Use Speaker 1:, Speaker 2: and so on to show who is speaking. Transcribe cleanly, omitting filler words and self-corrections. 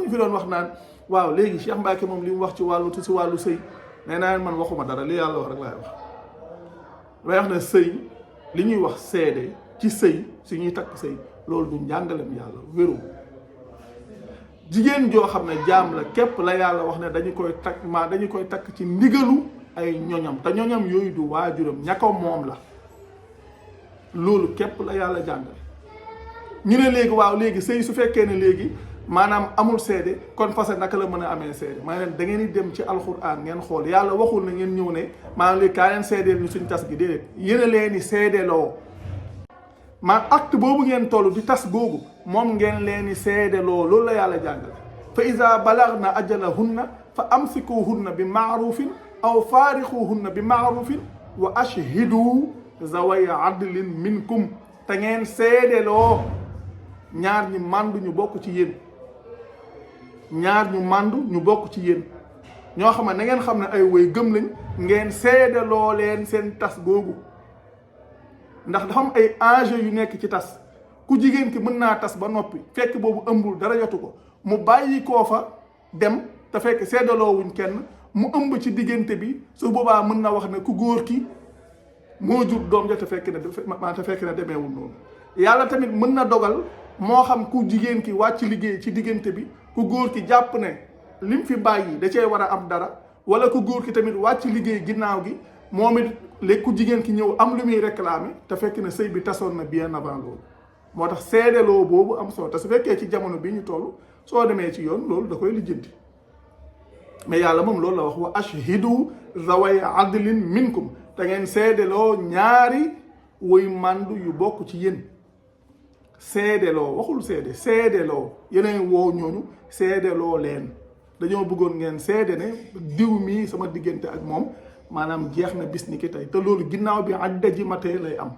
Speaker 1: ñu fi doon wax naan waaw léegi Cheikh Mbacke moom li mu wax ci wàllu sëy nee naa man waxuma dara li yàlla wax rek laay wax ne sëy li ñuy wax seede ci sëy si ñuy takk sëy loolu du njàngalem yàlla wéru jigéen joo xam ne jaam la képp la yàlla wax ne dañu koy takk ci ndigalu ay ñoñam te ñoñam yooyu du waajuram ña ko moom la loolu képp la yàlla jàngale. ñu ne léegi waaw léegi sëy su fekkee ne léegi maanaam amul seede kon fase naka la mën a amee seede maa leen da ngeen di dem ci alxuraan ngeen xool yàlla waxul na ngeen ñëw ne maanaam léegi kaa leen seedeel ñu suñ tas gi déedéet yéen a leen di seedeloo acte boobu ngeen toll di tas googu moom ngeen leen di seedeloo loolu la yàlla jàngale fa iza balagna ajalahunna fa amsikuhunna bi maarufin aw faarixuhunna bi maarufin wa ashhidu zaway adlin minkum te ngeen seedeloo ñaar ñu màndu ñu bokk ci yéen ñoo xam ne na ngeen xam ne ay woy gëm lañ ngeen seedeloo leen seen tas googu ndax dafa am ay enjeu yu nekk ci tas ku jigéen ki mën naa tas ba noppi fekk boobu ëmbul dara jotu ko mu bàyyi koo fa dem te fekk seedaloo wuñ kenn mu ëmb ci diggante bi su boobaa mën na wax ne ku góor ki moo jur doom ja te fekk ne demeewul noonu yàlla tamit mën na dogal moo xam ku jigéen ki wàcc liggéey ci diggante bi ku góor ki jàpp ne lim fi bàyyi da cee war a am dara wala ku góor ki tamit wàcc liggéey ginnaaw gi moom it léegi ku jigéen ki ñëw am lu muy réclamer te fekk ne sëy bi tasoon na bien avant loolu moo tax seedeloo boobu am solo te su fekkee ci jamono bi ñu toll soo demee ci yoon loolu da koy lijjanti mais yàlla moom loolu la wax wa ashhidu zaway adlin minkum te ngeen seedeloo ñaari woy màndu yu bokk ci yéen seedeloo waxul seedeloo yeneen woo ñooñu seedeloo leen dañoo bëggoon ngeen seede ne diw mii sama diggante ak moom maanaam jeex na bis ni ki tey te loolu ginnaaw bi adda ji matee lay am